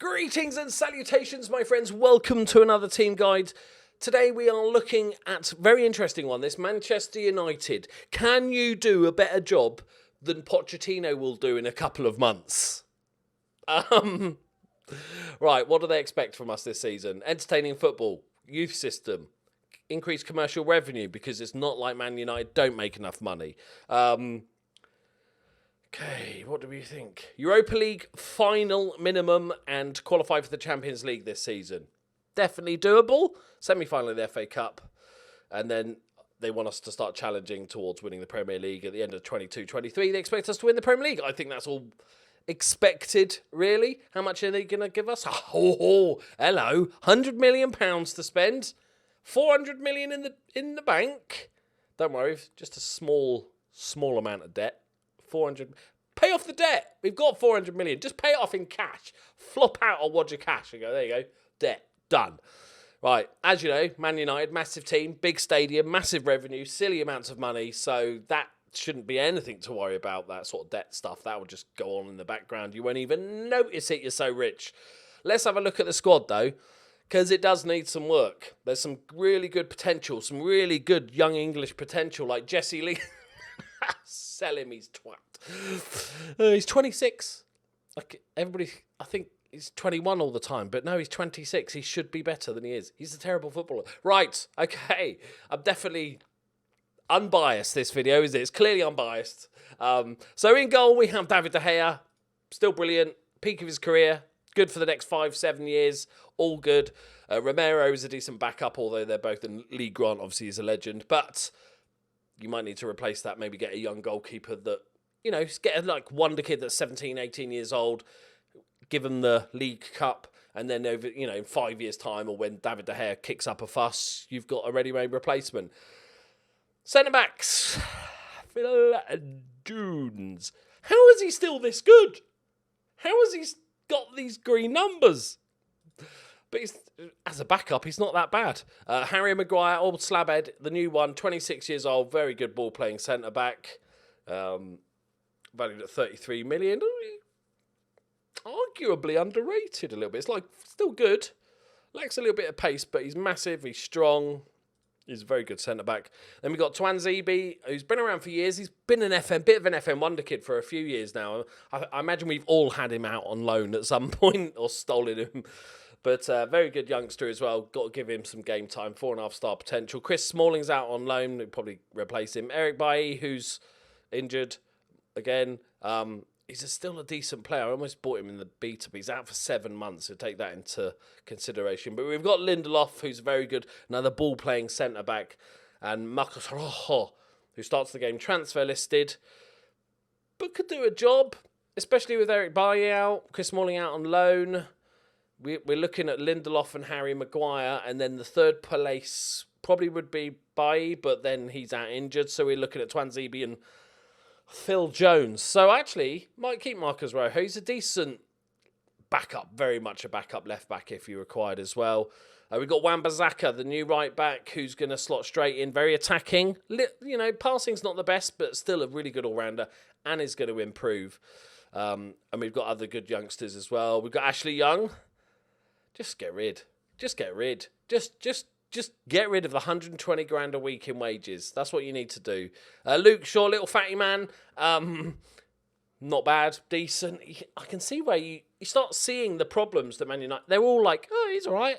Greetings and salutations, my friends. Welcome to another team guide. Today we are looking at a very interesting one, this Manchester United. Can you do a better job than Pochettino will do in a couple of months? Right, what do they expect from us this season? Entertaining football, youth system, increased commercial revenue, because it's not like Man United don't make enough money. Okay, what do we think? Europa League final minimum and qualify for the Champions League this season. Definitely doable. Semi-final of the FA Cup. And then they want us to start challenging towards winning the Premier League at the end of 22-23. They expect us to win the Premier League. I think that's all expected, really. How much are they going to give us? Oh, hello. £100 million to spend. 400 million in the bank. Don't worry, just a small amount of debt. 400. Pay off the debt. We've got 400 million. Just pay it off in cash. Flop out or wad your cash and go, there you go. Debt. Done. Right. As you know, Man United, massive team, big stadium, massive revenue, silly amounts of money. So that shouldn't be anything to worry about, that sort of debt stuff. That will just go on in the background. You won't even notice it. You're so rich. Let's have a look at the squad, though, because it does need some work. There's some really good potential, some really good young English potential, like Jesse Lee. Sell him, he's twat. He's 26. Like everybody, I think he's 21 all the time, but no, he's 26. He should be better than he is. He's a terrible footballer. Right, okay. I'm definitely unbiased, this video, is it? It's clearly unbiased. So in goal, we have David De Gea. Still brilliant. Peak of his career. Good for the next 5-7 years. All good. Romero is a decent backup, although they're both in League Grant. Obviously, he's a legend. But you might need to replace that, maybe get a young goalkeeper that, you know, get a like wonder kid that's 17, 18 years old, give him the League Cup, and then over, you know, in 5 years' time, or when David De Gea kicks up a fuss, you've got a ready-made replacement. Centre-backs. Phil Jones. How is he still this good? How has he got these green numbers? But as a backup, he's not that bad. Harry Maguire, old slabhead, the new one, 26 years old, very good ball-playing centre-back. Valued at 33 million. Arguably underrated a little bit. It's like, still good. Lacks a little bit of pace, but he's massive, he's strong. He's a very good centre-back. Then we've got Twanzebe, who's been around for years. He's been bit of an FM wonder kid for a few years now. I imagine we've all had him out on loan at some point, or stolen him. But very good youngster as well. Got to give him some game time. 4.5-star potential. Chris Smalling's out on loan. We'll probably replace him. Eric Bailly, who's injured again. He's still a decent player. I almost bought him in the beta, but he's out for 7 months, so take that into consideration. But we've got Lindelof, who's very good. Another ball-playing centre-back. And Marcos Rojo, who starts the game transfer listed, but could do a job, especially with Eric Bailly out. Chris Smalling out on loan. We're looking at Lindelof and Harry Maguire, and then the third place probably would be Bailly, but then he's out injured, so we're looking at Twanzebe and Phil Jones. So actually, might keep Marcos Rojo. He's a decent backup, very much a backup left back if you required as well. We've got Wan-Bissaka, the new right back, who's going to slot straight in, very attacking. You know, passing's not the best, but still a really good all-rounder, and is going to improve. And we've got other good youngsters as well. We've got Ashley Young. Just get rid. Just get rid of the 120 grand a week in wages. That's what you need to do. Luke Shaw, little fatty man. Not bad. Decent. I can see where you start seeing the problems that Man United... They're all like, oh, he's all right.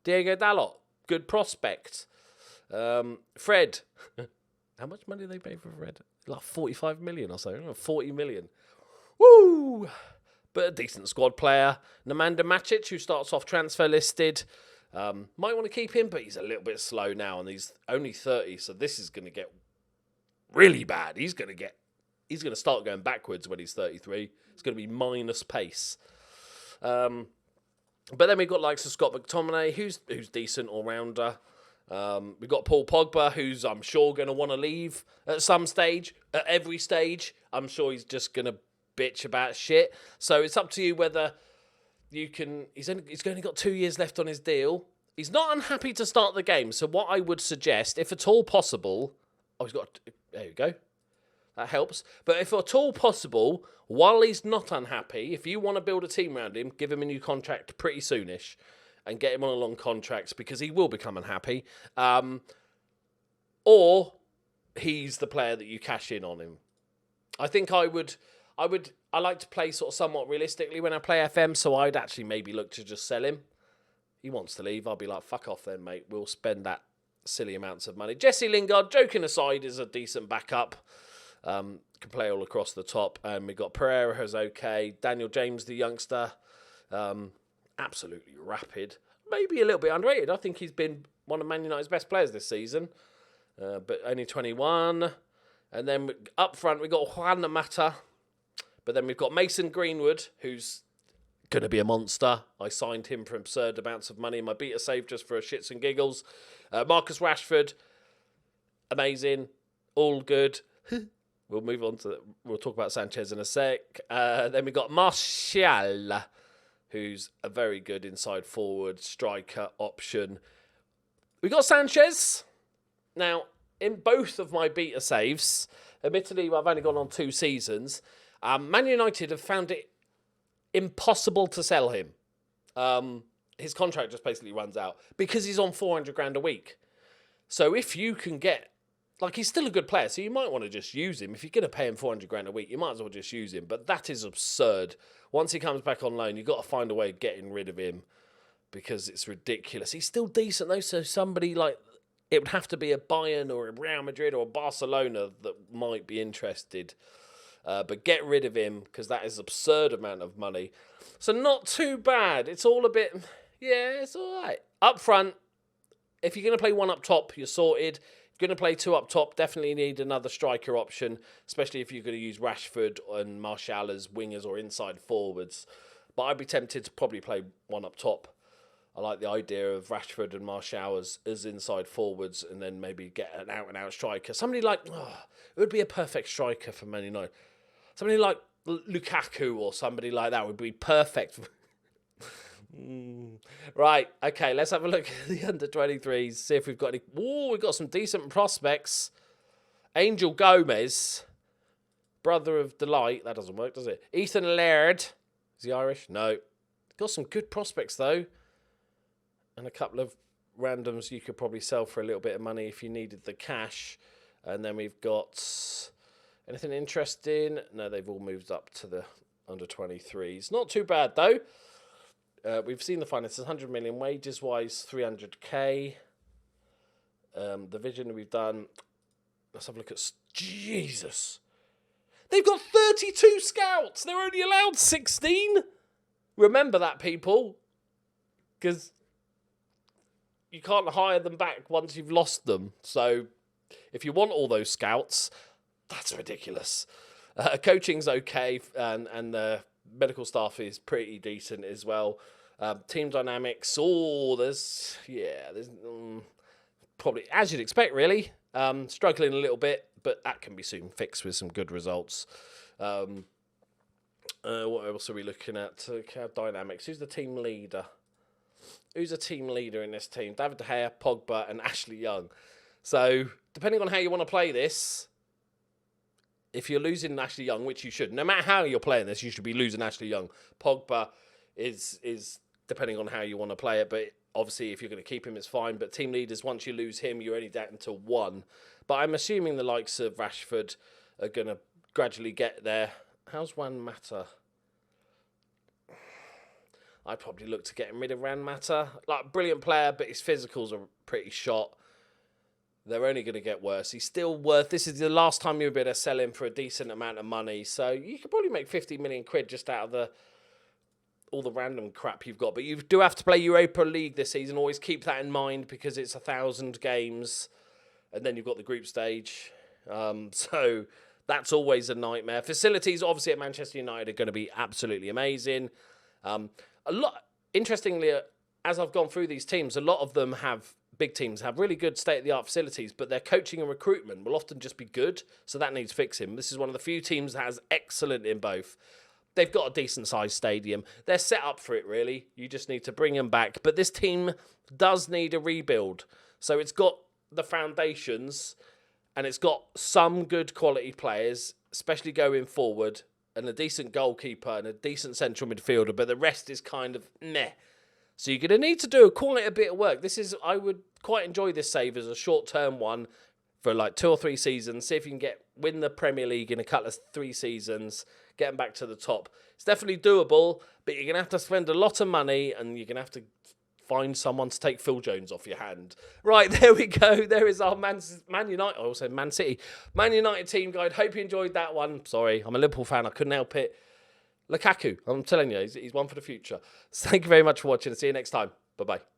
Diego Dalot, good prospect. Fred. How much money do they pay for Fred? Like 45 million or so. 40 million. Woo! But a decent squad player. Nemanja Matic, who starts off transfer listed. Might want to keep him, but he's a little bit slow now, and he's only 30, so this is going to get really bad. He's going to start going backwards when he's 33. It's going to be minus pace. But then we've got likes of Scott McTominay, who's decent all-rounder. We've got Paul Pogba, who's I'm sure going to want to leave at some stage, at every stage. I'm sure he's just going to bitch about shit. So it's up to you whether you can... He's only got 2 years left on his deal. He's not unhappy to start the game. So what I would suggest, if at all possible... Oh, he's got... There you go. That helps. But if at all possible, while he's not unhappy, if you want to build a team around him, give him a new contract pretty soonish and get him on a long contract because he will become unhappy. Or he's the player that you cash in on him. I think I like to play sort of somewhat realistically when I play FM, so I'd actually maybe look to just sell him. He wants to leave. I'll be like, fuck off then, mate. We'll spend that silly amounts of money. Jesse Lingard, joking aside, is a decent backup. Can play all across the top. We've got Pereira, who's okay. Daniel James, the youngster, absolutely rapid. Maybe a little bit underrated. I think he's been one of Man United's best players this season, but only 21. And then up front, we've got Juan Mata. But then we've got Mason Greenwood, who's going to be a monster. I signed him for absurd amounts of money in my beta save just for shits and giggles. Marcus Rashford, amazing, all good. We'll move on to, we'll talk about Sanchez in a sec. Then we've got Martial, who's a very good inside forward striker option. We got Sanchez. Now, in both of my beta saves, admittedly, I've only gone on 2 seasons. Man United have found it impossible to sell him. His contract just basically runs out because he's on 400 grand a week. So if you can get, like, he's still a good player, so you might want to just use him. If you're going to pay him 400 grand a week, you might as well just use him. But that is absurd. Once he comes back on loan, you've got to find a way of getting rid of him because it's ridiculous. He's still decent, though, so somebody like, it would have to be a Bayern or a Real Madrid or a Barcelona that might be interested. But get rid of him because that is an absurd amount of money. So not too bad. It's all a bit, yeah, it's all right. Up front, if you're going to play one up top, you're sorted. If you're going to play 2 up top, definitely need another striker option, especially if you're going to use Rashford and Martial as wingers or inside forwards. But I'd be tempted to probably play 1 up top. I like the idea of Rashford and Martial as inside forwards and then maybe get an out-and-out striker. Somebody like, it would be a perfect striker for Man United. Somebody like Lukaku or somebody like that would be perfect. Right, okay, let's have a look at the under-23s, see if we've got any. Ooh, we've got some decent prospects. Angel Gomez, brother of Delight. That doesn't work, does it? Ethan Laird. Is he Irish? No. Got some good prospects, though. And a couple of randoms you could probably sell for a little bit of money if you needed the cash. And then we've got anything interesting? No, they've all moved up to the under-23s. Not too bad, though. We've seen the finances, 100 million wages-wise, 300k. The vision we've done, let's have a look at, Jesus. They've got 32 scouts. They're only allowed 16. Remember that, people. Because you can't hire them back once you've lost them. So if you want all those scouts, that's ridiculous. Coaching's okay, and the medical staff is pretty decent as well. Team dynamics, there's probably, as you'd expect, really. Struggling a little bit, but that can be soon fixed with some good results. What else are we looking at? Dynamics. Who's the team leader? Who's a team leader in this team? David De Gea, Pogba, and Ashley Young. So, depending on how you want to play this, if you're losing Ashley Young, which you should, no matter how you're playing this, you should be losing Ashley Young. Pogba is depending on how you want to play it, but obviously if you're going to keep him, it's fine. But team leaders, once you lose him, you're only down to 1. But I'm assuming the likes of Rashford are going to gradually get there. How's Juan Mata? I'd probably look to getting rid of Juan Mata. Like, brilliant player, but his physicals are pretty shot. They're only going to get worse. He's still worth... This is the last time you'll be able to sell him for a decent amount of money. So you could probably make 50 million quid just out of all the random crap you've got. But you do have to play Europa League this season. Always keep that in mind because it's 1,000 games. And then you've got the group stage. So that's always a nightmare. Facilities, obviously, at Manchester United are going to be absolutely amazing. Interestingly, as I've gone through these teams, a lot of them big teams have really good state-of-the-art facilities, but their coaching and recruitment will often just be good, so that needs fixing. This is one of the few teams that has excellent in both. They've got a decent-sized stadium. They're set up for it, really. You just need to bring them back. But this team does need a rebuild. So it's got the foundations, and it's got some good quality players, especially going forward, and a decent goalkeeper and a decent central midfielder, but the rest is kind of meh. So you're going to need to do quite a bit of work. I would quite enjoy this save as a short-term one for like 2 or 3 seasons. See if you can win the Premier League in a couple of 3 seasons, get them back to the top. It's definitely doable, but you're going to have to spend a lot of money, and you're going to have to find someone to take Phil Jones off your hand. Right, there we go. There is our Man United, I also Man City, Man United team guide. Hope you enjoyed that one. Sorry, I'm a Liverpool fan. I couldn't help it. Lukaku, I'm telling you, he's one for the future. So thank you very much for watching. See you next time. Bye-bye.